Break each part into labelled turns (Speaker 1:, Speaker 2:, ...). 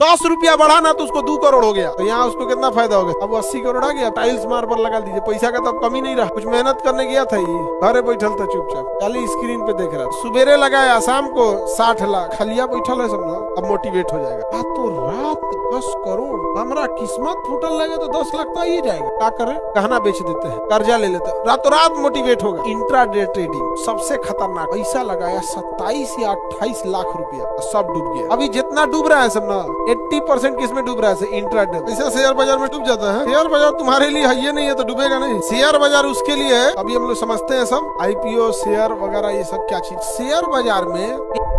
Speaker 1: 10 रुपया बढ़ाना तो उसको 2 करोड़ हो गया। तो यहाँ उसको कितना फायदा हो गया? अब 80 करोड़ आ गया। टाइल्स मार्बल लगा दीजिए, पैसा का तो कमी नहीं रहा। कुछ मेहनत करने गया था ये, घरे बैठल था चुपचाप, खाली स्क्रीन पे देख रहा। सुबेरे लगाया, शाम को 60 लाख, खलिया बैठल है सब ना। अब मोटिवेट हो जाएगा। तो रात 10 करोड़, हमारा किस्मत फूटल लगे तो 10 लाख तो आ ही जाएगा। क्या करें? गहना बेच देते हैं, कर्जा ले लेते हैं, रातों रात मोटिवेट होगा। इंट्राडे ट्रेडिंग सबसे खतरनाक। पैसा लगाया 27 या 28 लाख रुपया, सब डूब गया। अभी जितना डूब रहा है सब ना, 80% किसमें डूब रहा है? इंट्राडे। पैसा शेयर बाजार में डूब जाता है। शेयर बाजार तुम्हारे लिए है, ये नहीं है तो डूबेगा नहीं। शेयर बाजार उसके लिए है, अभी हम लोग समझते हैं सब, IPO शेयर वगैरह ये सब क्या चीज। शेयर बाजार में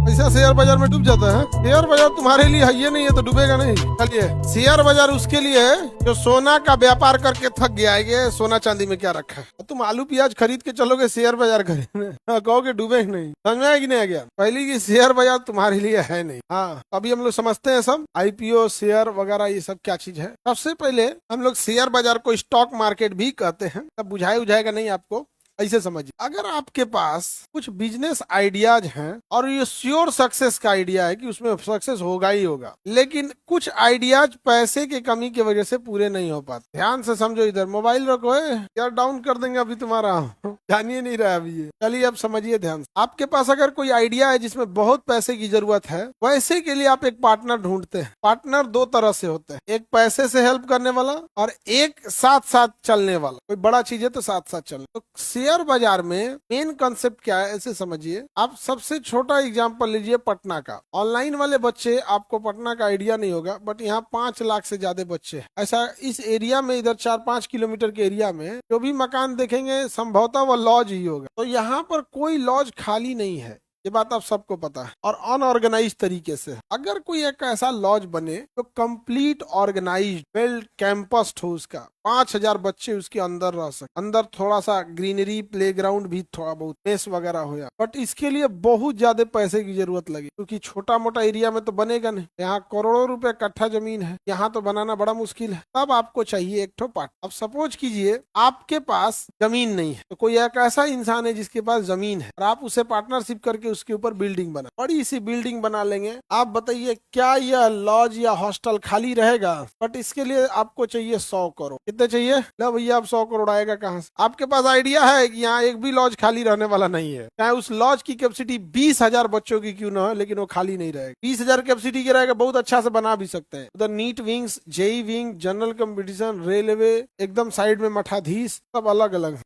Speaker 1: पैसा शेयर बाजार में डूब जाता है। शेयर बाजार तुम्हारे लिए है, ये नहीं है तो डूबेगा नहीं। चलिए, शेयर बाजार उसके लिए है जो सोना का व्यापार करके थक गया है। ये सोना चांदी में क्या रखा है? तुम आलू प्याज खरीद के चलोगे शेयर बाजार खरीदने, कहोगे डूबे नहीं। समझ में आया कि नहीं आ गया? पहली की शेयर बाजार तुम्हारे लिए है नहीं। हाँ, अभी हम लोग समझते हैं सब, IPO शेयर वगैरह ये सब क्या चीज है। सबसे पहले हम लोग शेयर बाजार को स्टॉक मार्केट भी कहते हैं। तब बुझाए उझाएगा नहीं आपको, ऐसे समझिए। अगर आपके पास कुछ बिजनेस आइडियाज हैं और ये श्योर सक्सेस का आइडिया है कि उसमें सक्सेस होगा ही होगा, लेकिन कुछ आइडियाज पैसे की कमी की वजह से पूरे नहीं हो पाते। ध्यान से समझो, इधर मोबाइल रखो है यार, डाउन कर देंगे अभी तुम्हारा, जानिए नहीं रहा अभी ये। चलिए अब समझिए ध्यान से। आपके पास अगर कोई आइडिया है जिसमें बहुत पैसे की जरूरत है, वैसे के लिए आप एक पार्टनर ढूंढते हैं। पार्टनर 2 तरह से होते हैं, एक पैसे से हेल्प करने वाला और एक साथ साथ चलने वाला। कोई बड़ा चीज है तो साथ साथ चलने। तो शेयर बाजार में मेन कंसेप्ट क्या है, ऐसे समझिए। आप सबसे छोटा एग्जांपल लीजिए पटना का। ऑनलाइन वाले बच्चे, आपको पटना का आइडिया नहीं होगा, बट यहाँ 5 लाख से ज्यादा बच्चे हैं। ऐसा इस एरिया में, इधर 4-5 किलोमीटर के एरिया में जो भी मकान देखेंगे संभवतः वो लॉज ही होगा। तो यहाँ पर कोई लॉज खाली नहीं है, ये बात आप सबको पता है। और अनऑर्गेनाइज तरीके से अगर कोई एक ऐसा लॉज बने तो कंप्लीट ऑर्गेनाइज्ड, वेल कैंपस्ड हो, उसका 5000 बच्चे उसके अंदर रह सके, अंदर थोड़ा सा ग्रीनरी, प्लेग्राउंड भी थोड़ा बहुत, मेस वगैरह हो या, बट इसके लिए बहुत ज्यादा पैसे की जरूरत लगी, क्योंकि छोटा मोटा एरिया में तो बनेगा नहीं। यहाँ करोड़ों रुपए कट्ठा जमीन है, यहाँ तो बनाना बड़ा मुश्किल है। तब आपको चाहिए एक ठो पार्ट। अब सपोज कीजिए आपके पास जमीन नहीं है, तो कोई एक ऐसा इंसान है जिसके पास जमीन है और आप उसे पार्टनरशिप करके उसके ऊपर बिल्डिंग बना, बड़ी सी बिल्डिंग बना लेंगे। आप बताइए क्या यह लॉज या हॉस्टल खाली रहेगा? बट इसके लिए आपको चाहिए 100 करोड़। कितने चाहिए? लो भैया, अब 100 करोड़ आएगा कहाँ से? आपके पास आइडिया है कि यहाँ एक भी लॉज खाली रहने वाला नहीं है, चाहे उस लॉज की कैपेसिटी 20,000 बच्चों की क्यों ना हो, लेकिन वो खाली नहीं रहेगा। 20,000 कैपेसिटी की रहेगा, बहुत अच्छा से बना भी सकते हैं। उधर NEET wings, JE wing, general competition, railway, एकदम साइड में मठाधीश, सब अलग अलग।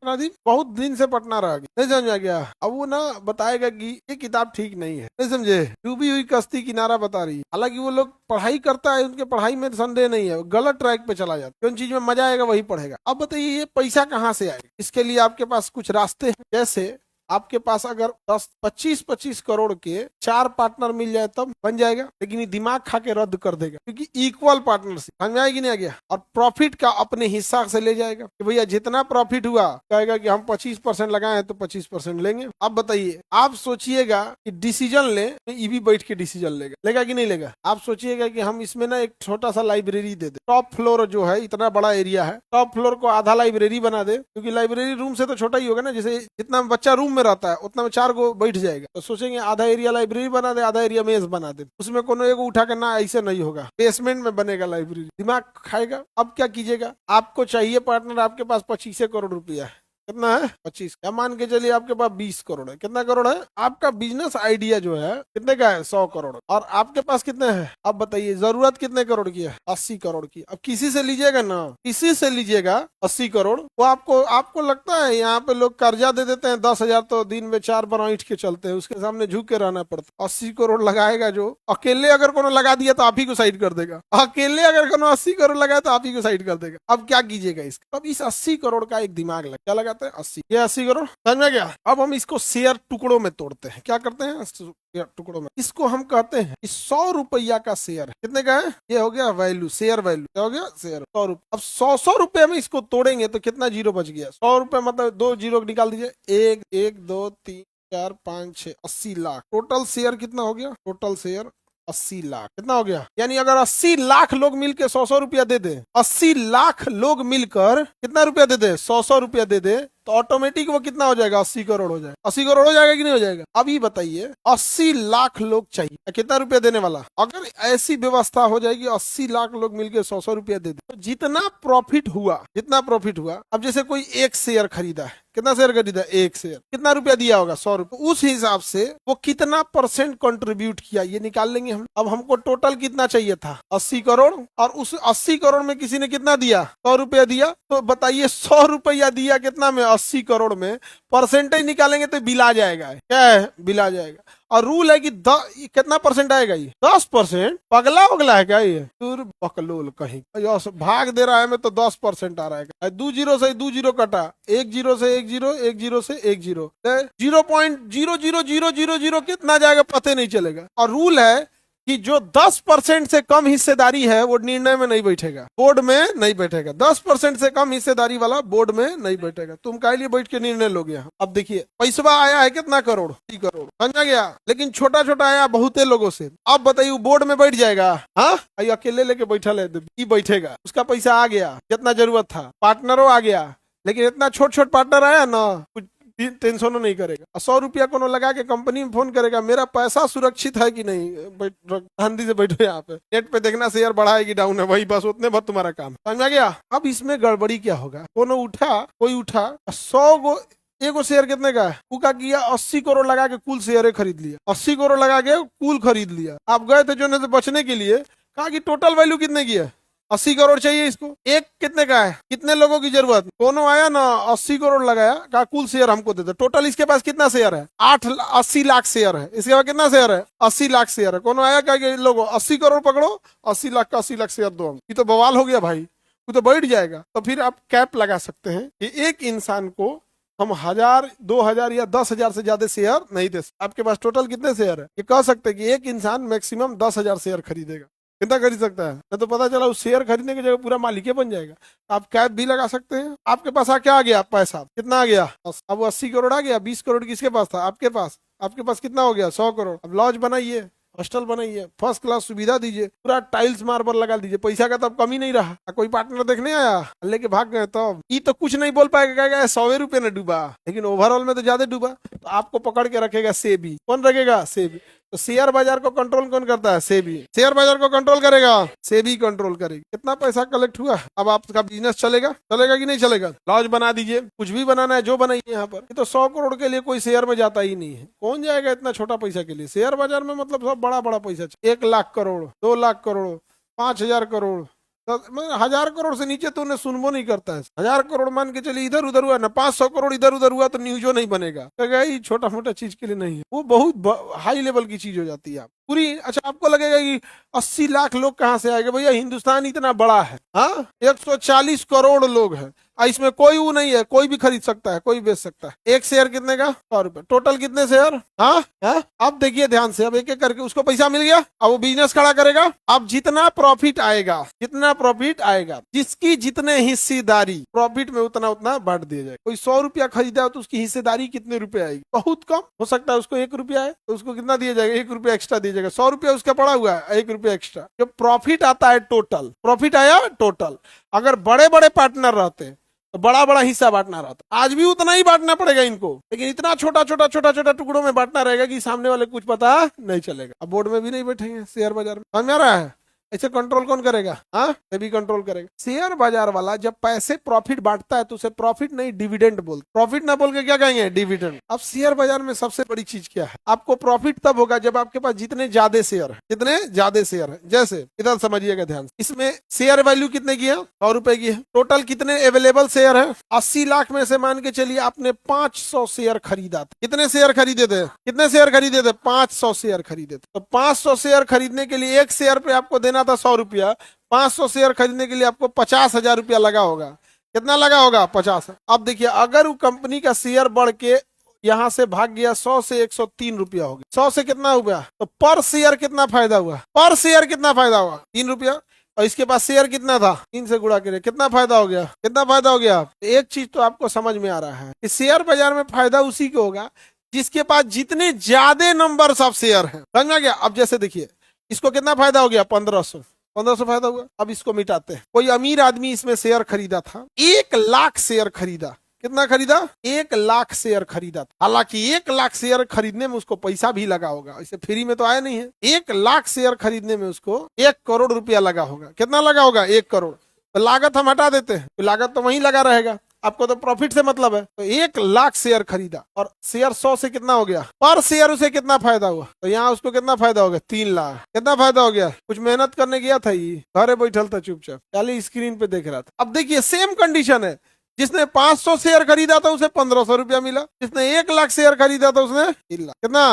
Speaker 1: बहुत दिन से पटना रह गया, नहीं समझ आ गया। अब वो ना बताएगा कि ये किताब ठीक नहीं है, नहीं समझे, डूबी हुई कश्ती किनारा बता रही है। हालांकि वो लोग पढ़ाई करता है, उनके पढ़ाई में संदेह नहीं है, गलत ट्रैक पे चला जाता है। जो चीज में मजा आएगा वही पढ़ेगा। अब बताइए ये पैसा कहाँ से आएगा? इसके लिए आपके पास कुछ रास्ते हैं। जैसे आपके पास अगर 10-25 करोड़ के 4 पार्टनर मिल जाए तब बन जाएगा, लेकिन ये दिमाग खा के रद्द कर देगा, क्योंकि इक्वल पार्टनरशिप। समझ आएगी नहीं आ गया? और प्रॉफिट का अपने हिस्सा से ले जाएगा कि भैया जितना प्रॉफिट हुआ, कहेगा कि हम 25% लगाए तो 25% लेंगे। अब बताइए, आप सोचिएगा कि डिसीजन ले, ये भी बैठ के डिसीजन लेगा कि नहीं लेगा? आप सोचिएगा कि हम इसमें ना एक छोटा सा लाइब्रेरी दे दे। टॉप फ्लोर जो है, इतना बड़ा एरिया है, टॉप फ्लोर को आधा लाइब्रेरी बना दे, क्योंकि लाइब्रेरी रूम से तो छोटा ही होगा ना, जैसे जितना बच्चा रूम में रहता है उतना में 4 गो बैठ जाएगा। तो सोचेंगे आधा एरिया लाइब्रेरी बना दे, आधा एरिया मेज बना दे, उसमें कोनो एक उठा करना, ऐसे नहीं होगा। बेसमेंट में बनेगा लाइब्रेरी, दिमाग खाएगा। अब क्या कीजिएगा? आपको चाहिए पार्टनर, आपके पास 25 करोड़ रुपया है। कितना है? 25। या मान के चलिए आपके पास 20 करोड़ है। कितना करोड़ है? आपका बिजनेस आइडिया जो है कितने का है? 100 करोड़। और आपके पास कितने हैं? अब बताइए जरूरत कितने करोड़ की है? 80 करोड़ की। अब किसी से लीजिएगा ना, किसी से लीजिएगा 80 करोड़, वो आपको लगता है यहाँ पे लोग कर्जा दे देते हैं 10,000 तो दिन में 4 बार ईंट के चलते हैं, उसके सामने झुक के रहना पड़ता है। 80 करोड़ लगाएगा जो, अकेले अगर कोनो लगा दिया तो आप ही को साइड कर देगा। अकेले अगर कोनो 80 करोड़ लगाए तो आप ही को साइड कर देगा। अब क्या कीजिएगा इसका? अब इस 80 करोड़ का एक दिमाग लगा, क्या लगा 80, ये 80 करोड़। समझ में गया? अब हम इसको शेयर टुकड़ों में तोड़ते हैं। क्या करते हैं? शेयर टुकड़ों में। इसको हम कहते हैं कि 100 रुपया का शेयर है। कितने का है? ये हो गया वैल्यू, शेयर वैल्यू। क्या हो गया? शेयर 100 रुपये। अब 100 रुपये में इसको तोड़ेंगे तो कितना जीरो बच गया? 100 रुपये मतलब 2 जीरो निकाल दीजिए। 1 2 3 4 5 6 80 लाख। टोटल शेयर कितना हो गया? Total share 80 lakh. कितना हो गया? यानी अगर 80 लाख लोग मिलकर 100 रुपया दे दे, 80 लाख लोग मिलकर कितना रुपया दे दे? 100 रुपया दे दे, तो ऑटोमेटिक वो कितना हो जाएगा, 80 करोड़ हो जाएगा। 80 करोड़ हो जाएगा कि नहीं हो जाएगा? अभी बताइए 80 लाख लोग चाहिए, कितना रुपया देने वाला? अगर ऐसी व्यवस्था हो जाएगी 80 लाख लोग मिलकर 100 रुपया दे दे, तो जितना प्रॉफिट हुआ, अब जैसे कोई एक शेयर खरीदा है, कितना शेयर खरीदा? एक शेयर, कितना रुपया दिया होगा? 100 रुपया। उस हिसाब से वो कितना परसेंट कंट्रीब्यूट किया ये निकाल लेंगे हम। अब हमको टोटल कितना चाहिए था? 80 करोड़, और उस 80 करोड़ में किसी ने कितना दिया? 100 रुपया दिया। तो बताइए 100 रुपया दिया कितना में? 80 करोड़ में परसेंटेज निकालेंगे तो बिला जाएगा। क्या है? बिला जाएगा। और रूल है कि कितना परसेंट आएगा? ये 10%। पगला उगला है क्या ये? बकलोल कहीं भाग दे रहा है मैं तो 10% आ रहा है। 2 जीरो से 2 जीरो कटा, 1 जीरो से 1 जीरो, 1 जीरो से 1 जीरो, 0.00000 कितना जाएगा पता नहीं चलेगा। और रूल है कि जो 10% से कम हिस्सेदारी है वो निर्णय में नहीं बैठेगा, बोर्ड में नहीं बैठेगा। 10% से कम हिस्सेदारी वाला बोर्ड में नहीं बैठेगा। तुम काहे लिए बैठ के निर्णय लोगे यहाँ? अब देखिए पैसा आया है कितना करोड़? 30 करोड़, समझा गया? लेकिन छोटा छोटा आया बहुते लोगों से। अब बताइए बोर्ड में बैठ जाएगा? हाँ, अकेले लेके बैठा ले बैठेगा। उसका पैसा आ गया जितना जरूरत था, पार्टनरों आ गया, लेकिन इतना छोट पार्टनर आया ना, कुछ टेंशन नहीं करेगा। 100 रुपया कोनो लगा के कंपनी में फोन करेगा, मेरा पैसा सुरक्षित है कि नहीं, शांति से बैठो यहाँ पे, नेट पे देखना शेयर बढ़ा है कि डाउन है, वही बस उतने बहुत तुम्हारा काम। समझ गया? अब इसमें गड़बड़ी क्या होगा? कोई उठा 100 गो, एगो शेयर कितने का है? वो क्या किया? 80 करोड़ लगा के कुल शेयर खरीद लिया। 80 करोड़ लगा के कुल खरीद लिया। आप गए थे जो बचने के लिए, कहा कि टोटल वैल्यू कितने की है? 80 करोड़ चाहिए इसको। एक कितने का है? कितने लोगों की जरूरत? दोनों आया ना, 80 करोड़ लगाया, कहा कुल शेयर हमको दे दो। टोटल इसके पास कितना शेयर है? 80 लाख शेयर है। इसके पास कितना शेयर है? 80 लाख शेयर है। कौन आया कहा लोगों 80 करोड़ पकड़ो, 80 लाख का 80 लाख शेयर दो हम। ये तो बवाल हो गया भाई, वो तो बैठ जाएगा। तो फिर आप कैप लगा सकते हैं कि एक इंसान को हम 1000, 2000 या 10,000 से ज्यादा शेयर नहीं दे सकते। आपके पास टोटल कितने शेयर है? ये कह सकते हैं कि एक इंसान मैक्सिमम 10,000 शेयर खरीदेगा। कितना खरीद सकता है? मैं तो पता चला उस शेयर खरीदने की जगह पूरा मालिक बन जाएगा। आप कैप भी लगा सकते हैं। आपके पास क्या आ गया? पैसा कितना आ गया? अब 80 करोड़ आ गया। 20 करोड़ किसके पास था? आपके पास। आपके पास कितना हो गया? 100 करोड़। अब लॉज बनाइए, हॉस्टल बनाइए, फर्स्ट क्लास सुविधा दीजिए, पूरा टाइल्स मार्बल लगा दीजिए। पैसा का तब कमी नहीं रहा। कोई पार्टनर देखने आया, लेके भाग गए, तब ये तो कुछ नहीं बोल पाएगा, 100 रुपये न डूबा, लेकिन ओवरऑल में तो ज्यादा डूबा। तो आपको पकड़ के रखेगा सेबी। कौन रखेगा? सेबी। तो शेयर बाजार को कंट्रोल कौन करता है? सेबी। शेयर बाजार को कंट्रोल करेगा, सेबी कंट्रोल करेगी। कितना पैसा कलेक्ट हुआ? अब आपका बिजनेस चलेगा कि नहीं चलेगा? लॉज बना दीजिए, कुछ भी बनाना है जो बनाइए यहाँ पर। ये तो 100 करोड़ के लिए कोई शेयर में जाता ही नहीं है। कौन जाएगा इतना छोटा पैसा के लिए? शेयर बाजार में मतलब सब बड़ा बड़ा पैसा, 1 लाख करोड़, 2 लाख करोड़, 5,000 करोड़, 1000 करोड़ से नीचे तो उन्हें सुनबो नहीं करता है। 1000 करोड़ मान के चलिए इधर उधर हुआ ना, 500 करोड़ इधर उधर हुआ तो न्यूजो नहीं बनेगा। छोटा मोटा चीज के लिए नहीं है, वो बहुत हाई लेवल की चीज हो जाती है। पूरी अच्छा आपको लगेगा कि 80 लाख लोग कहाँ से आएंगे? भैया हिंदुस्तान इतना बड़ा है, हाँ, 140 करोड़ लोग हैं। इसमें कोई वो नहीं है, कोई भी खरीद सकता है, कोई बेच सकता है। एक शेयर कितने का? 100 रुपए। टोटल कितने शेयर? हाँ, अब देखिए ध्यान से, अब एक एक करके उसको पैसा मिल गया। अब वो बिजनेस खड़ा करेगा। अब जितना प्रॉफिट आएगा, जिसकी जितने हिस्सेदारी प्रॉफिट में, उतना उतना बांट दिया जाएगा। कोई 100 रुपया खरीदा हो तो उसकी हिस्सेदारी कितने रुपए आएगी? बहुत कम हो सकता है। उसको 1 रुपया है तो उसको कितना दिया जाएगा? 1 रुपया एक्स्ट्रा दिया जाएगा। 100 रुपया उसका पड़ा हुआ है, 1 रुपया एक्स्ट्रा। जो प्रॉफिट आता है टोटल, प्रॉफिट आया टोटल। अगर बड़े बड़े पार्टनर रहते तो बड़ा बड़ा हिस्सा बांटना रहता। आज भी उतना ही बांटना पड़ेगा इनको, लेकिन इतना छोटा छोटा टुकड़ों में बांटना रहेगा कि सामने वाले कुछ पता नहीं चलेगा। अब बोर्ड में भी नहीं बैठेंगे शेयर बाजार में। समझ में आ रहा है? ऐसे कंट्रोल कौन करेगा? हाँ, सेबी कंट्रोल करेगा। शेयर बाजार वाला जब पैसे प्रॉफिट बांटता है तो उसे प्रॉफिट नहीं डिविडेंड बोलते। प्रॉफिट ना बोल के क्या कहेंगे? डिविडेंड। अब शेयर बाजार में सबसे बड़ी चीज क्या है? आपको प्रॉफिट तब होगा जब आपके पास जितने ज्यादा शेयर है। जैसे इधर समझिएगा ध्यान से, इसमें शेयर वैल्यू कितने की है? 100 रुपए की है। टोटल कितने अवेलेबल शेयर है? 80 लाख में से मान के चलिए आपने 500 शेयर खरीदा था। कितने शेयर खरीदे थे? 500 शेयर खरीदे थे। तो 500 शेयर खरीदने के लिए एक शेयर पे आपको देना था 100 रुपया। 500 शेयर खरीदने के लिए आपको 50,000 रुपया लगा होगा। कितना लगा होगा? 50। अब देखिए, अगर वो कंपनी का शेयर बढ़ के यहाँ से भाग गया 100 से 103 रुपया हो गया। 100 से कितना हुआ? तो पर शेयर कितना फायदा हुआ? 3 रुपया। और इसके पास शेयर कितना था? 3 से गुणा करिए, कितना फायदा हो गया? एक चीज तो आपको समझ में आ रहा है कि शेयर बाजार में फायदा उसी को होगा जिसके पास जितने ज्यादा नंबर ऑफ शेयर है। समझ में आ गया? अब जैसे देखिए, इसको कितना फायदा हो गया? 1500 फायदा हुआ। अब इसको मिटाते हैं। कोई अमीर आदमी इसमें शेयर खरीदा था, 1 लाख शेयर खरीदा। कितना खरीदा? 1 लाख शेयर खरीदा था। हालांकि 1 लाख शेयर खरीदने में उसको पैसा भी लगा होगा, इसे फ्री में तो आया नहीं है। 1 लाख शेयर खरीदने में उसको 1 करोड़ रुपया लगा होगा। कितना लगा होगा? 1 करोड़। तो लागत हम हटा देते हैं, तो लागत तो वहीं लगा रहेगा, आपको तो प्रॉफिट से मतलब है। तो 1 लाख शेयर खरीदा और शेयर 100 से कितना हो गया? पर शेयर उसे कितना फायदा हुआ? तो यहाँ उसको कितना फायदा हो गया? 3 लाख। कितना फायदा हो गया? कुछ मेहनत करने गया था, ये घरे बैठल था चुपचाप, खाली स्क्रीन पे देख रहा था। अब देखिए सेम कंडीशन है, जिसने 500 शेयर खरीदा था उसे 1500 रुपया मिला, जिसने 1 लाख शेयर खरीदा था उसने 3 लाख। कितना?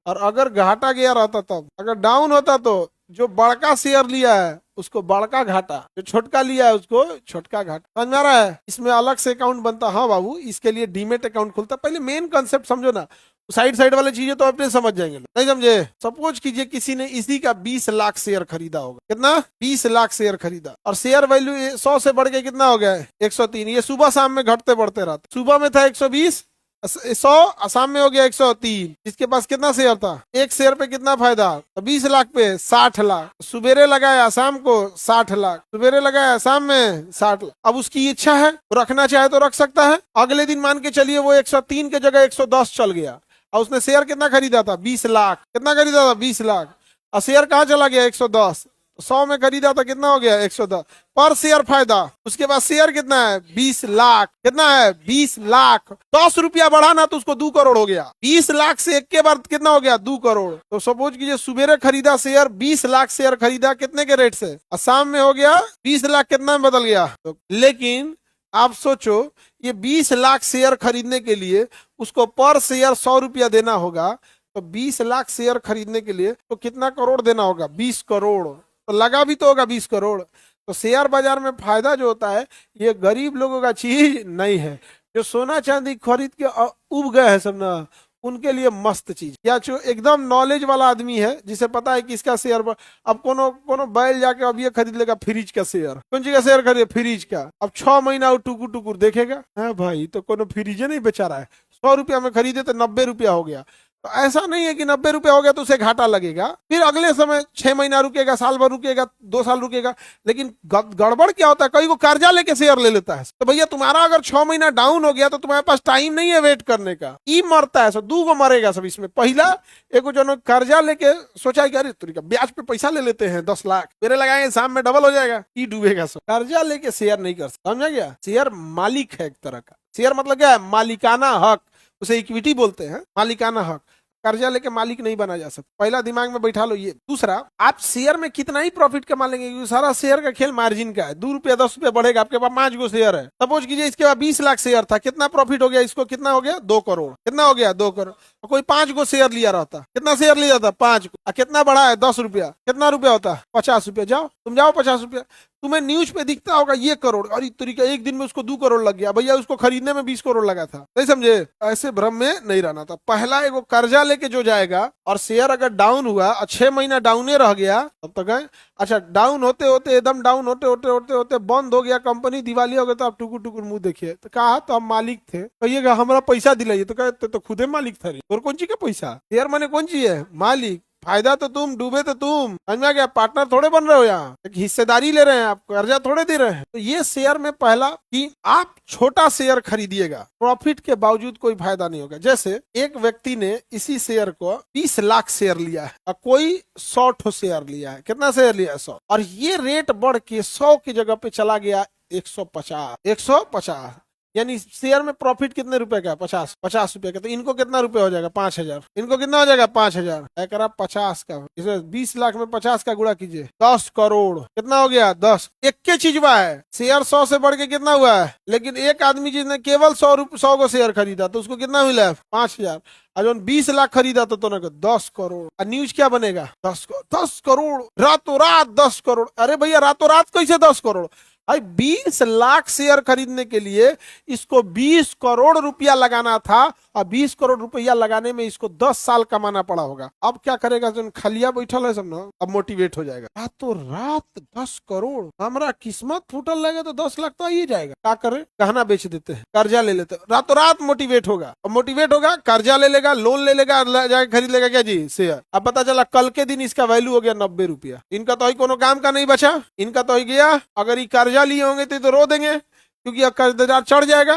Speaker 1: और अगर घाटा गया रहता, तब अगर डाउन होता तो जो बड़का शेयर लिया है उसको बड़का घाटा, जो छोटका लिया है उसको छोटका घाटा। समझ में आ रहा है? इसमें अलग से अकाउंट बनता। हाँ बाबू, इसके लिए डीमेट अकाउंट खुलता। पहले मेन कंसेप्ट समझो ना, साइड साइड वाले चीजें तो अपने समझ जाएंगे, नहीं समझे? सपोज कीजिए किसी ने इसी का 20 लाख शेयर खरीदा होगा। कितना? 20 लाख शेयर खरीदा और शेयर वैल्यू 100 से बढ़ के कितना हो गया है? 103। ये सुबह शाम में घटते बढ़ते रहते। सुबह में था 120, 100, शाम में हो गया 103। इसके पास कितना शेयर था? एक शेयर पे कितना फायदा? तो 20 लाख पे 60 लाख। सुबेरे लगाया शाम को 60 लाख, सुबेरे लगाया शाम में 60 लाख। अब उसकी इच्छा है, रखना चाहे तो रख सकता है। अगले दिन मान के चलिए वो 103 के जगह 110 चल गया और उसने शेयर कितना खरीदा था? 20 लाख। कितना खरीदा था? 20 लाख। और शेयर कहाँ चला गया? 110। 100 में खरीदा था, कितना हो गया? 110 पर शेयर फायदा। उसके बाद शेयर कितना है? 20 लाख। कितना है? 20 लाख। 10 रुपया बढ़ाना तो उसको 2 करोड़ हो गया। 20 लाख से एक के बाद कितना हो गया? 2 करोड़। तो सपोज कीजिए सुबेरे खरीदा शेयर, 20 लाख शेयर खरीदा, कितने के रेट से? और शाम में हो गया 20 लाख। कितना में बदल गया? तो लेकिन आप सोचो, ये 20 लाख शेयर खरीदने के लिए उसको पर शेयर 100 रुपया देना होगा, तो 20 लाख शेयर खरीदने के लिए तो कितना करोड़ देना होगा? 20 करोड़। तो लगा भी तो होगा 20 करोड़। तो शेयर बाजार में फायदा जो होता है, ये गरीब लोगों का चीज नहीं है। जो सोना चांदी खरीद के उब गए हैं सब ना, उनके लिए मस्त चीज। या जो एकदम नॉलेज वाला आदमी है, जिसे पता है कि इसका शेयर, अब कोनो बैल जाके अब ये खरीद लेगा फ्रिज का शेयर। कौन चीज का शेयर खरीदे? फ्रिज का। अब 6 महीना टुकुर टुकुर देखेगा, है भाई तो कोनो फ्रिज नहीं बेचा रहा है। 100 रुपया में खरीदे तो 90 रुपया हो गया। तो ऐसा नहीं है कि 90 रुपया हो गया तो उसे घाटा लगेगा, फिर अगले समय 6 महीना रुकेगा, साल भर रुकेगा, 2 साल रुकेगा। लेकिन गड़बड़ क्या होता है, कई को कर्जा लेके शेयर ले लेता है। तो भैया तुम्हारा अगर 6 महीना डाउन हो गया तो तुम्हारे पास टाइम नहीं है वेट करने का। ई मरता है सब, 2 गो मरेगा सब इसमें। पहला एक जो कर्जा लेके सोचा कि अरे तरीका ब्याज पे पैसा ले लेते हैं 10 लाख, मेरे लगाएंगे शाम में डबल हो जाएगा, ई डूबेगा सब। कर्जा लेके शेयर नहीं कर सकता, समझा गया? शेयर मालिक है एक तरह का। शेयर मतलब क्या है? मालिकाना हक, उसे इक्विटी बोलते हैं, मालिकाना हक। कर्जा लेके मालिक नहीं बना जा सकता, पहला दिमाग में बैठा लो ये। दूसरा, आप शेयर में कितना ही प्रॉफिट कमा लेंगे, क्योंकि सारा शेयर का खेल मार्जिन का है। 2 रुपया 10 रुपया बढ़ेगा, आपके पास 5 गो शेयर है। सपोज कीजिए इसके बाद 20 लाख शेयर था, कितना प्रॉफिट हो गया इसको? कितना हो गया? 2 करोड़। कितना हो गया? 2 करोड़। कोई 5 गो शेयर लिया रहता, कितना शेयर लिया था? 5 को। कितना बढ़ा है? 10 रुपया। कितना रुपया होता है? 50 रुपया। जाओ तुम जाओ 50 रुपया। तुम्हें न्यूज पे दिखता होगा ये करोड़, और इस तरीका एक दिन में उसको 2 करोड़ लग गया। भैया उसको खरीदने में 20 करोड़ लगा था, नहीं समझे? ऐसे भ्रम में नहीं रहना था। पहला एगो कर्जा लेके जो जाएगा और शेयर अगर डाउन हुआ और 6 महीना डाउने रह गया तब तक है। अच्छा, डाउन होते होते एकदम डाउन होते होते होते होते बंद हो गया, कंपनी दिवाली हो गया, तो आप टुकुर टुकुर मुंह देखिए। तो कहा तो हम मालिक थे, कहिएगा हमारा पैसा दिलाइए, तो कहते तो खुदे मालिक था। और कौन चीज का पैसा? शेयर माने कौन चीज है? मालिक। फायदा तो तुम, डूबे तो तुम। समझा गया? पार्टनर थोड़े बन रहे हो, यहाँ एक हिस्सेदारी ले रहे हैं, आप कर्जा थोड़े दे रहे हैं। तो ये शेयर में पहला कि आप छोटा शेयर खरीदिएगा, प्रॉफिट के बावजूद कोई फायदा नहीं होगा। जैसे एक व्यक्ति ने इसी शेयर को 20 लाख शेयर लिया है और कोई 100 शेयर लिया है। कितना शेयर लिया है? 100। और ये रेट बढ़ के 100 की जगह पे चला गया 150। यानी शेयर में प्रॉफिट कितने रुपए का? 50 रुपए का। तो इनको कितना रुपए हो जाएगा? 5000। इनको कितना हो जाएगा? 5000। एकरा 50 का, इसे 20 लाख में 50 का गुणा कीजिए, 10 करोड़। कितना हो गया? 10। एक के चीज हुआ है, शेयर 100 से बढ़ के कितना हुआ है? लेकिन एक आदमी जिसने केवल 100 को शेयर खरीदा तो उसको कितना मिला है? 5000। और जो 20 लाख खरीदा तो ना 10 करोड़। और न्यूज क्या बनेगा? 10 करोड़ रातों रात 10 करोड़। अरे भैया रातों रात कैसे 10 करोड़? भाई 20 लाख शेयर खरीदने के लिए इसको 20 करोड़ रुपया लगाना था, और 20 करोड़ रुपया लगाने में इसको 10 साल कमाना पड़ा होगा। अब क्या करेगा? जो खलिया बैठल है सब ना, अब मोटिवेट हो जाएगा। रातों रात 10 करोड़, हमारा किस्मत फूटल लगे तो 10 लाख तो आ ही जाएगा। क्या करे? गहना बेच देते हैं, कर्जा ले लेते हैं, रातों रात मोटिवेट होगा। और मोटिवेट होगा, कर्जा ले लेगा, लोन ले लेगा, जाके खरीद लेगा क्या जी? शेयर। अब पता चला कल के दिन इसका वैल्यू हो गया 90 रुपया। इनका तो कोनो काम का नहीं बचा, इनका तो गया। अगर ये कर्जा लिए होंगे तो रो देंगे, क्योंकि कर्जदार चढ़ जाएगा।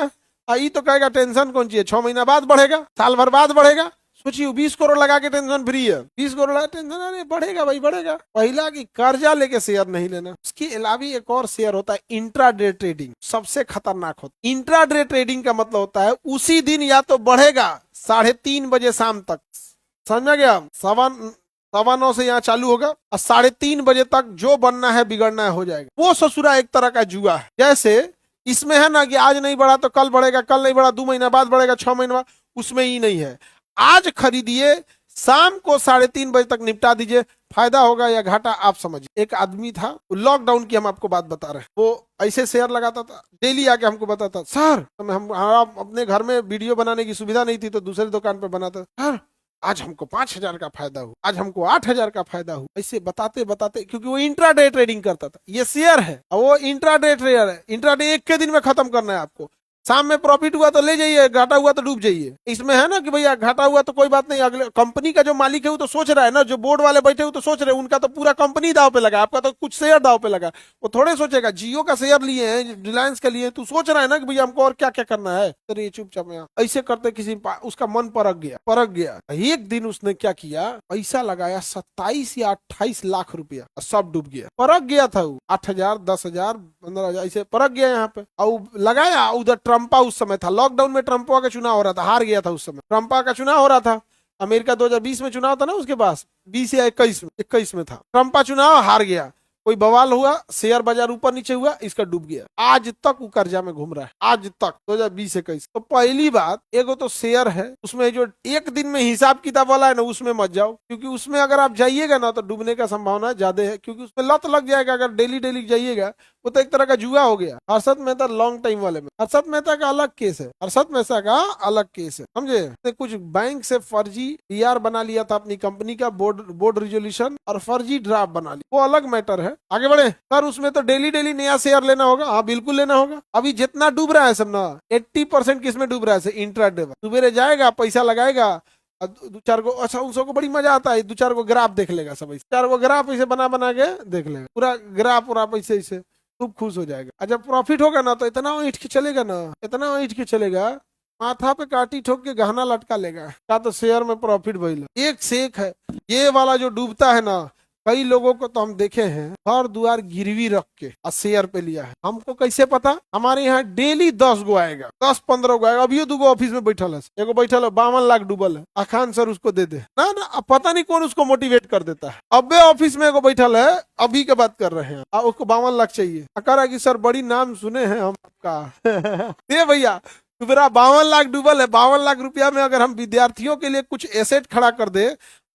Speaker 1: आई तो कहेगा टेंशन कौन चाहिए, 6 महीना बाद बढ़ेगा, साल भर बाद बढ़ेगा। सोचिए 20 करोड़ लगा के टेंशन फ्री है, 20 करोड़ लगा टेंशन, अरे बढ़ेगा भाई बढ़ेगा। पहला कि कर्जा लेके शेयर नहीं लेना। उसके अलावा एक और शेयर होता है इंट्राडे ट्रेडिंग, सबसे खतरनाक होता है। इंट्राडे ट्रेडिंग का मतलब होता है उसी दिन या तो बढ़ेगा 3:30 बजे शाम तक, समझ में गया, 9:15 से यहाँ चालू होगा और 3:30 बजे तक जो बनना है बिगड़ना है हो जाएगा। वो ससुरा एक तरह का जुआ है। जैसे इसमें है ना कि आज नहीं बढ़ा तो कल बढ़ेगा, कल नहीं बढ़ा 2 महीना बाद बढ़ेगा, 6 महीने बाद, उसमें ही नहीं है। आज खरीदिए, शाम को 3:30 बजे तक निपटा दीजिए, फायदा होगा या घाटा आप समझिए। एक आदमी था, लॉकडाउन की हम आपको बात बता रहे हैं, वो ऐसे शेयर लगाता था, डेली आके हमको बताता, सर हम अपने घर में वीडियो बनाने की सुविधा नहीं थी तो दूसरी दुकान पर बनाता, सर आज हमको 5,000 का फायदा हुआ, आज हमको 8,000 का फायदा हुआ, ऐसे बताते बताते, क्योंकि वो इंट्राडे ट्रेडिंग करता था। ये शेयर है और वो इंट्राडे ट्रेडर है। इंट्राडे एक के दिन में खत्म करना है आपको। शाम में प्रॉफिट हुआ तो ले जाइए, घाटा हुआ तो डूब जाइए। इसमें है ना कि भैया घाटा हुआ तो कोई बात नहीं, अगले कंपनी का जो मालिक है वो तो सोच रहा है ना, जो बोर्ड वाले बैठे हुए तो सोच रहे हैं, उनका तो पूरा कंपनी दाव पे लगा, आपका तो कुछ शेयर दाव पे लगा। वो थोड़े सोचेगा जियो का शेयर लिए हैं, रिलायंस का लिए, तू सोच रहा है ना कि भैया हमको और क्या क्या करना है, तो ये चुपचाप ऐसे करते किसी उसका मन परक गया। एक दिन उसने क्या किया, पैसा लगाया 27 या 28 लाख रुपया, सब डूब गया। परक गया था वो, 8,000, 10,000, 15,000 ऐसे परक गया यहाँ पे। और लगाया उधर, ट्रम्पा उस समय था, लॉकडाउन में ट्रम्पा का चुनाव हो रहा था, हार गया था उस समय, ट्रम्पा का चुनाव हो रहा था। अमेरिका 2020 में चुनाव था ना, उसके पास 20 या 21 में था, ट्रम्पा चुनाव, हार गया। कोई बवाल हुआ, शेयर बाजार ऊपर नीचे हुआ, इसका डूब गया। आज तक वो कर्जा में घूम रहा है, आज तक 2020-21। तो पहली बात, एगो तो शेयर है, उसमें जो एक दिन में हिसाब किताब वाला है ना, उसमें मत जाओ, क्योंकि उसमें अगर आप जाइएगा ना तो डूबने का संभावना ज्यादा है, क्योंकि उसमें लत लग जाएगा। अगर डेली डेली जाइएगा वो तो एक तरह का जुआ हो गया। हर्षद मेहता लॉन्ग टाइम वाले में, हर्षद मेहता का अलग केस है, हर्षद मेहता का अलग केस है, समझे। कुछ बैंक से फर्जी PR बना लिया था अपनी कंपनी का, बोर्ड रिजोल्यूशन, और फर्जी ड्राफ्ट बना लिया, वो अलग मैटर है। आगे बढ़े सर, उसमें तो डेली डेली नया शेयर लेना होगा। हाँ बिल्कुल लेना होगा। अभी जितना डूब रहा है सब ना, 80% किसमें डूब रहा है, इंट्राडे में। सुबह जाएगा, पैसा लगाएगा, दो चार को, अच्छा उन सबको बड़ी मजा आता है, 2-4 को ग्राफ देख लेगा, सब 4 को ग्राफ ऐसे बना के देख लेगा, पूरा ग्राफ पूरा ऐसे ऐसे, खूब खुश हो जाएगा। और जब प्रॉफिट होगा ना तो इतना ईंट के चलेगा ना, इतना ईंट के चलेगा, माथा पे काटी ठोक के गहना लटका लेगा, क्या तो शेयर में प्रॉफिट भइल। एक से एक है ये वाला जो डूबता है ना। कई लोगों को तो हम देखे हैं घर दुआर गिरवी रख के और शेयर पे लिया है। हमको कैसे पता, हमारे यहाँ डेली 10 गो आएगा, 10-15 गो आएगा। अभी 2 गो ऑफिस में बैठल है, एगो बैठल है 52 लाख डूबल है, अखान सर उसको दे दे ना ना, अब पता नहीं कौन उसको मोटिवेट कर देता है। अबे ऑफिस में एगो बैठल है, अभी के बात कर रहे हैं, उसको 52 लाख चाहिए। कह रहा कि सर बड़ी नाम सुने हैं हम आपका दे भैया, मेरा 52 लाख डूबल है। 52 लाख रुपया में अगर हम विद्यार्थियों के लिए कुछ एसेट खड़ा कर दे,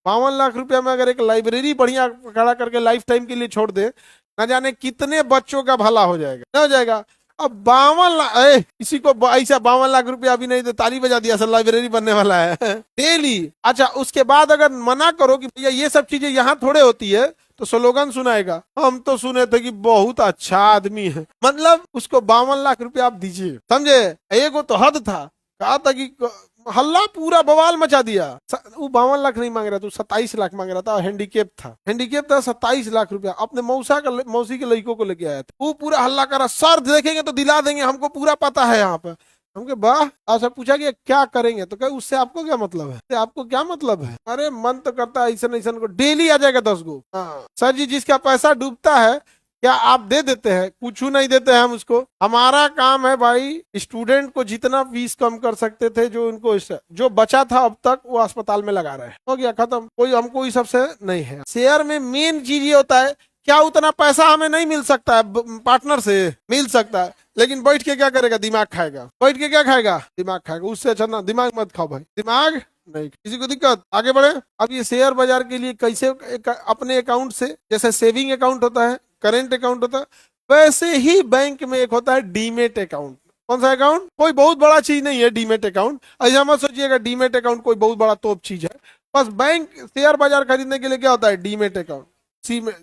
Speaker 1: 52 लाख रुपया में अगर एक लाइब्रेरी बढ़िया खड़ा करके लाइफ टाइम के लिए छोड़ दे, न जाने कितने बच्चों का भला हो जाएगा, ना हो जाएगा। अब 52 लाख, किसी को ऐसा 52 लाख रुपया अभी नहीं तो ताली बजा दिया, सर लाइब्रेरी बनने वाला है डेली। अच्छा उसके बाद अगर मना करो कि भैया ये सब चीजें यहाँ थोड़े होती है, तो स्लोगन सुनाएगा, हम तो सुने थे कि बहुत अच्छा आदमी है। मतलब उसको 52 लाख रुपया आप दीजिए, समझे। एगो तो हद था, कहा था कि हल्ला पूरा बवाल मचा दिया। वो 52 लाख नहीं मांग रहा था, 27 लाख मांग रहा था, हैंडीकेप था 27 लाख रुपया अपने मौसी के लड़कों को लेके आया था। वो पूरा हल्ला करा, सर देखेंगे तो दिला देंगे, हमको पूरा पता है यहाँ पे। हमके वाह, अच्छा पूछा कि क्या करेंगे, तो कहे उससे आपको क्या मतलब है, आपको क्या मतलब है। अरे मन तो करता है ऐसा ऐसा को डेली आ जाएगा 10 गो। हाँ सर जी, जिसका पैसा डूबता है क्या आप दे देते हैं, कुछ नहीं देते हैं हम उसको। हमारा काम है भाई, स्टूडेंट को जितना फीस कम कर सकते थे, जो उनको जो बचा था अब तक वो अस्पताल में लगा रहे हैं, हो गया खत्म। कोई हमको इस सबसे नहीं है। शेयर में मेन चीज ये होता है, क्या उतना पैसा हमें नहीं मिल सकता है, पार्टनर से मिल सकता है, लेकिन बैठ के क्या करेगा, दिमाग खाएगा। बैठ के क्या खाएगा, दिमाग खाएगा। उससे अच्छा ना दिमाग मत खाओ भाई, दिमाग नहीं। किसी को दिक्कत, आगे बढ़े। अब ये शेयर बाजार के लिए कैसे अपने अकाउंट से, जैसे सेविंग अकाउंट होता है, करेंट अकाउंट होता है, वैसे ही बैंक में एक होता है डीमेट अकाउंट। कौन सा अकाउंट, कोई बहुत बड़ा चीज नहीं है डीमेट अकाउंट, ऐसा मत सोचिएगा डीमेट अकाउंट कोई बहुत बड़ा तोप चीज है। बस बैंक शेयर बाजार खरीदने के लिए क्या होता है, डीमेट अकाउंट।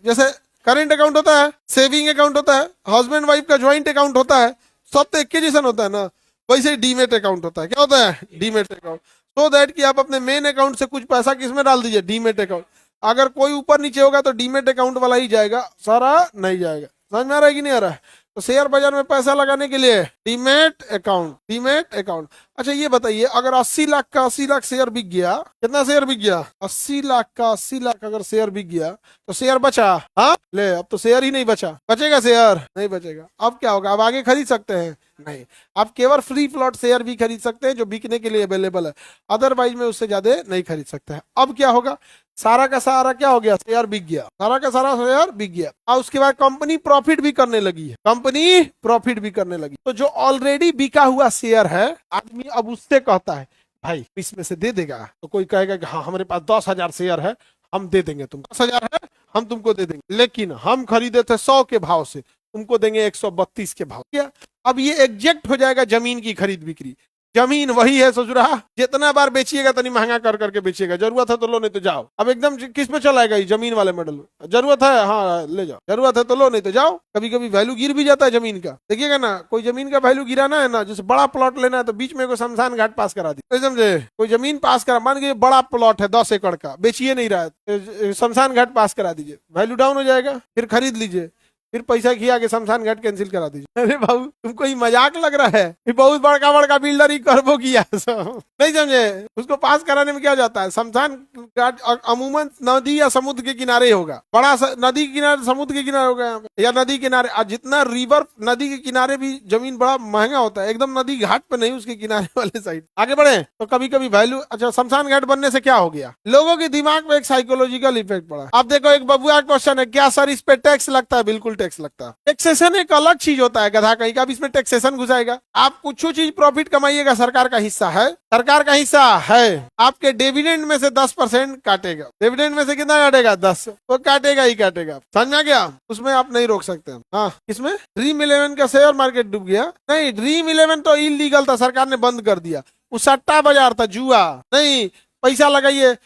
Speaker 1: जैसे करेंट अकाउंट होता है, सेविंग अकाउंट होता है, हस्बैंड वाइफ का ज्वाइंट अकाउंट होता है, सब तो एक के जैसा होता है ना, वैसे ही डीमेट अकाउंट होता है। क्या होता है, डीमेट अकाउंट। सो दैट कि आप अपने मेन अकाउंट से कुछ पैसा किसमें डाल दीजिए, डीमेट अकाउंट। अगर कोई ऊपर नीचे होगा तो डीमेट अकाउंट वाला ही जाएगा, सारा नहीं जाएगा। समझ में आ रहा है कि नहीं आ रहा है। तो शेयर बाजार में पैसा लगाने के लिए डीमैट अकाउंट, डीमैट अकाउंट। अच्छा ये बताइए, अगर 80 लाख का 80 लाख शेयर बिक गया, कितना शेयर बिक गया? 80 लाख का 80 लाख अगर शेयर बिक गया तो शेयर बचा? हाँ ले, अब तो शेयर ही नहीं बचा। बचेगा शेयर? नहीं बचेगा। अब क्या होगा? अब आगे खरीद सकते हैं? नहीं। आप केवल फ्री फ्लोट शेयर भी खरीद सकते हैं जो बिकने के लिए अवेलेबल है, अदरवाइज में उससे ज्यादा नहीं खरीद सकते हैं। अब क्या होगा? सारा का सारा क्या हो गया? शेयर बिक गया, सारा का सारा शेयर बिक गया। और उसके बाद कंपनी प्रॉफिट भी करने लगी है, कंपनी प्रॉफिट भी करने लगी। तो जो ऑलरेडी बिका हुआ शेयर है, आदमी अब उससे कहता है भाई इसमें से दे देगा? तो कोई कहेगा कि हाँ हमारे पास 10,000 शेयर है, हम दे देंगे तुमको। 10,000 है, हम तुमको दे देंगे, लेकिन हम खरीदे थे 100 के भाव से, तुमको देंगे 132 के भाव। क्या? अब ये एग्जैक्ट हो जाएगा जमीन की खरीद बिक्री। जमीन वही है ससुरा, जितना बार बेचिएगा तनी महंगा कर करके बेचिएगा। जरूरत है तो लो, नहीं तो जाओ। अब एकदम किस पे चलाएगा ये जमीन वाले मॉडल में? जरूरत है हाँ ले जाओ, जरूरत है तो लो, नहीं तो जाओ। कभी कभी वैल्यू गिर भी जाता है जमीन का, देखिएगा ना। कोई जमीन का वैल्यू गिराना है ना, जैसे बड़ा प्लॉट लेना है तो बीच में कोई शमशान घाट पास करा दी, तो समझे? कोई जमीन पास करा, मान के बड़ा प्लॉट है 10 एकड़ का, बेचिए नहीं रहा है, शमशान घाट पास करा दीजिए, वैल्यू डाउन हो जाएगा, फिर खरीद लीजिए, फिर पैसा खिया के शमशान घाट कैंसिल करा दीजिए। अरे बाबू तुमको ही मजाक लग रहा है? ये बहुत बड़का बड़का बिल्डर ही करबो किया नहीं समझे? उसको पास कराने में क्या जाता है? शमशान घाट अमूमन नदी या समुद्र के किनारे होगा, बड़ा नदी के किनारे, समुद्र के किनारे होगा या नदी किनारे। जितना रिवर नदी के किनारे भी जमीन बड़ा महंगा होता है, एकदम नदी घाट पे नहीं, उसके किनारे वाले साइड। आगे बढ़े तो कभी कभी वैल्यू। अच्छा शमशान घाट बनने से क्या हो गया? लोगों के दिमाग में एक साइकोलॉजिकल इफेक्ट पड़ा। आप देखो एक बबुआ क्वेश्चन है, क्या सर इस पे टैक्स लगता है? बिल्कुल टैक्स लगता है। टैक्सेशन एक अलग चीज होता है, गधा कहीं का। अब इसमें टैक्सेशन घुसाएगा। आप कुछ चीज प्रॉफिट कमाइएगा, सरकार का हिस्सा है, सरकार का हिस्सा है। आपके डिविडेंड में से 10% काटेगा। डिविडेंड में से कितना काटेगा? 10। वो काटेगा ही काटेगा, समझ में आ गया? उसमें आप नहीं रोक सकते। हाँ इसमें ड्रीम 11 का शेयर मार्केट डूब गया? नहीं, ड्रीम 11 तो इलीगल था, सरकार ने बंद कर दिया। वो सट्टा बाजार था, जुआ नहीं। पैसा लगाइए,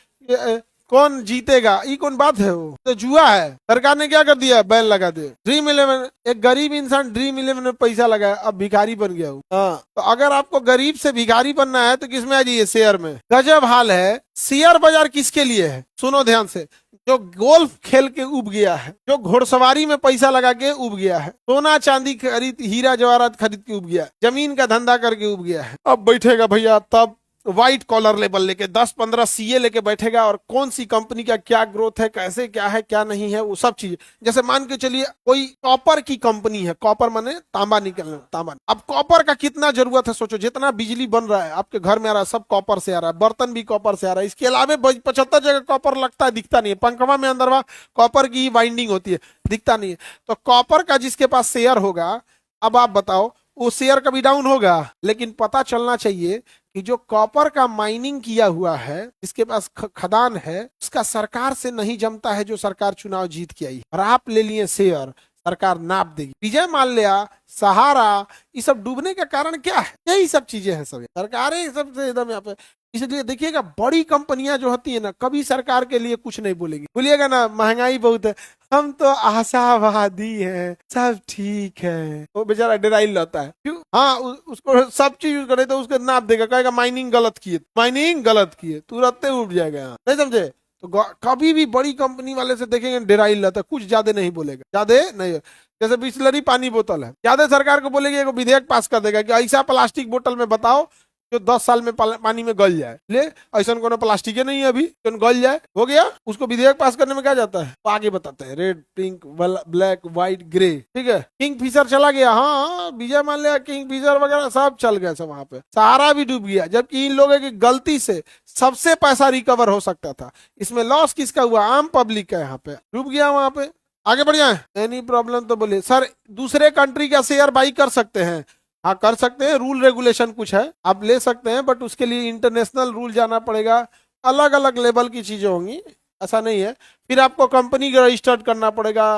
Speaker 1: कौन जीतेगा, ये कौन बात है? वो तो जुआ है। सरकार ने क्या कर दिया? बैन लगा दिया। ड्रीम 11, एक गरीब इंसान ड्रीम 11 में पैसा लगाया, अब भिखारी बन गया हूँ। हाँ तो अगर आपको गरीब से भिखारी बनना है तो किसमें आ जाइए? शेयर में। गजब हाल है। शेयर बाजार किसके लिए है? सुनो ध्यान से। जो गोल्फ खेल के उब गया है, जो घुड़सवारी में पैसा लगा के उब गया है, सोना चांदी खरीद, हीरा जवाहरात खरीद के उब गया है, जमीन का धंधा करके उब गया है, अब बैठेगा भैया तब व्हाइट कॉलर लेवल लेके 10-15 सीए लेके बैठेगा, और कौन सी कंपनी का क्या ग्रोथ है, कैसे क्या है क्या नहीं है, वो सब चीज। जैसे मान के चलिए कोई कॉपर की कंपनी है, कॉपर माने तांबा निकलना, तांबा। अब कॉपर का कितना जरूरत है सोचो, जितना बिजली बन रहा है आपके घर में आ रहा है, सब कॉपर से आ रहा है, बर्तन भी कॉपर से आ रहा है। इसके अलावा 75 जगह कॉपर लगता है, दिखता नहीं है। पंखवा में अंदरवा कॉपर की वाइंडिंग होती है, दिखता नहीं है। तो कॉपर का जिसके पास शेयर होगा, अब आप बताओ वो शेयर कभी डाउन होगा? लेकिन पता चलना चाहिए कि जो कॉपर का माइनिंग किया हुआ है, जिसके पास खदान है, उसका सरकार से नहीं जमता है जो सरकार चुनाव जीत के आई। और आप ले लिए शेयर, सरकार नाप देगी। विजय माल्या, सहारा, ये सब डूबने का कारण क्या है? यही सब चीजें हैं, सब सरकारें सबसे एकदम यहाँ पे। इसलिए देखिएगा बड़ी कंपनियां जो होती है ना, कभी सरकार के लिए कुछ नहीं बोलेंगी। बोलिएगा ना महंगाई बहुत है, हम तो आशावादी हैं, सब ठीक है, वो बेचारा डेराइल रहता है। क्यों? हाँ उसको सब चीज यूज करे तो उसको नाप देगा, कहेगा माइनिंग गलत किए, माइनिंग गलत किए, तुरंत उठ जाएगा यहाँ। नहीं समझे? तो कभी भी बड़ी कंपनी वाले से देखेंगे डेराइल रहता है, कुछ ज्यादा नहीं बोलेगा, ज्यादा नहीं। जैसे बिस्लरी पानी बोतल है, ज्यादा सरकार को बोलेगी एगो विधेयक पास कर देगा कि ऐसा प्लास्टिक बोतल में बताओ जो 10 साल में पानी में गल जाए। ले ऐसा कोनो प्लास्टिक नहीं है अभी जो गल जाए, हो गया। उसको विधेयक पास करने में क्या जाता है? तो आगे बताते हैं, red, pink, black, white, grey, ठीक है। किंग फिशर चला गया, हाँ विजय माल्या, किंग फिशर वगैरह सब चल गया सब वहां पे। सहारा भी डूब गया, जबकि इन लोगों की गलती से सबसे पैसा रिकवर हो सकता था। इसमें लॉस किसका हुआ? आम पब्लिक का। यहाँ पे डूब गया वहां पे। आगे बढ़ जाए, एनी प्रॉब्लम तो बोलिए। सर दूसरे कंट्री का शेयर बाई कर सकते हैं? हाँ कर सकते हैं, रूल रेगुलेशन कुछ है, आप ले सकते हैं, बट उसके लिए इंटरनेशनल रूल जाना पड़ेगा, अलग अलग लेवल की चीजें होंगी, ऐसा नहीं है। फिर आपको कंपनी रजिस्टर्ड करना पड़ेगा।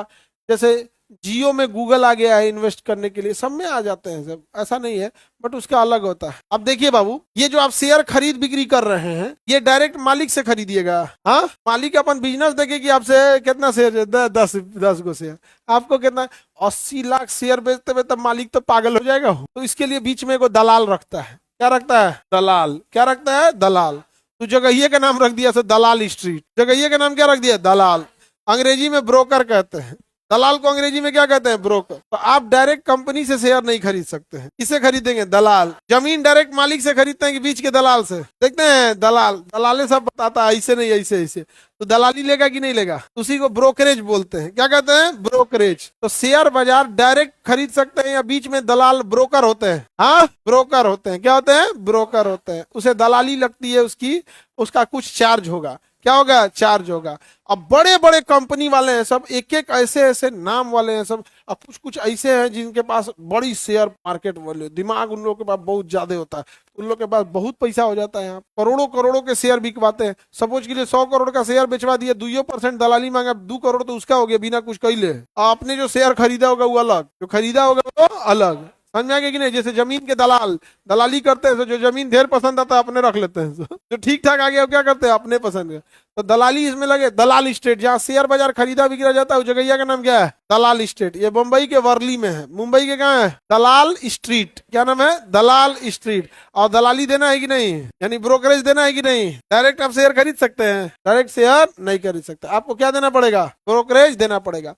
Speaker 1: जैसे जियो में गूगल आ गया है इन्वेस्ट करने के लिए, सब में आ जाते हैं सब, ऐसा नहीं है, बट उसका अलग होता है। अब देखिए बाबू, ये जो आप शेयर खरीद बिक्री कर रहे हैं, ये डायरेक्ट मालिक से खरीदिएगा। हाँ मालिक अपन बिजनेस देखे कि आपसे कितना शेयर, 10 गो शेयर, आपको कितना 80 लाख शेयर बेचते हुए तब मालिक तो पागल हो जाएगा। तो इसके लिए बीच में एगो दलाल रखता है। क्या रखता है? दलाल। क्या रखता है? दलाल। तो जगहिये का नाम रख दिया दलाल स्ट्रीट, जगहिये का नाम क्या रख दिया? दलाल। अंग्रेजी में ब्रोकर कहते हैं। दलाल को अंग्रेजी में क्या कहते हैं? ब्रोकर। तो आप डायरेक्ट कंपनी से शेयर नहीं खरीद सकते हैं। किसे खरीदेंगे? दलाल। जमीन डायरेक्ट मालिक से खरीदते हैं कि बीच के दलाल से? देखते हैं दलाल, दलाले सब बताता है ऐसे नहीं ऐसे ऐसे, तो दलाली लेगा कि नहीं लेगा? उसी को ब्रोकरेज बोलते हैं। क्या कहते हैं? ब्रोकरेज। तो शेयर बाजार डायरेक्ट खरीद सकते हैं या बीच में दलाल ब्रोकर होते हैं? हाँ, ब्रोकर होते हैं। क्या होते हैं? ब्रोकर होते हैं। उसे दलाली लगती है उसकी, उसका कुछ चार्ज होगा। क्या होगा? चार्ज होगा। अब बड़े बड़े कंपनी वाले हैं सब, एक एक ऐसे ऐसे नाम वाले हैं सब। अब कुछ कुछ ऐसे हैं जिनके पास बड़ी शेयर मार्केट वाले दिमाग, उन लोगों के पास बहुत ज्यादा होता है, उन लोगों के पास बहुत पैसा हो जाता है। यहाँ करोड़ों करोड़ों के शेयर बिकवाते हैं। सपोज के लिए 100 करोड़ का शेयर बेचवा दिया, 2% दलाली मांगा, 2 करोड़ तो उसका हो गया बिना कुछ कैले। आपने जो शेयर खरीदा होगा वो अलग, जो खरीदा होगा वो अलग। समझ में आ गया कि नहीं? जैसे जमीन के दलाल दलाली करते हैं, जो जमीन ढेर पसंद आता है अपने रख लेते हैं, जो ठीक ठाक आ गया वो क्या करते हैं? अपने पसंद के। तो दलाली इसमें लगे। दलाल स्टेट, जहाँ शेयर बाजार खरीदा बिक्रा जाता है, उस जगह का नाम क्या है? दलाल स्टेट। ये मुंबई के वर्ली में है। मुंबई के कहाँ है? दलाल स्ट्रीट। क्या नाम है? दलाल स्ट्रीट। और दलाली देना है कि नहीं? यानी ब्रोकरेज देना है कि नहीं? डायरेक्ट आप शेयर खरीद सकते हैं? डायरेक्ट शेयर नहीं खरीद सकते। आपको क्या देना पड़ेगा? ब्रोकरेज देना पड़ेगा।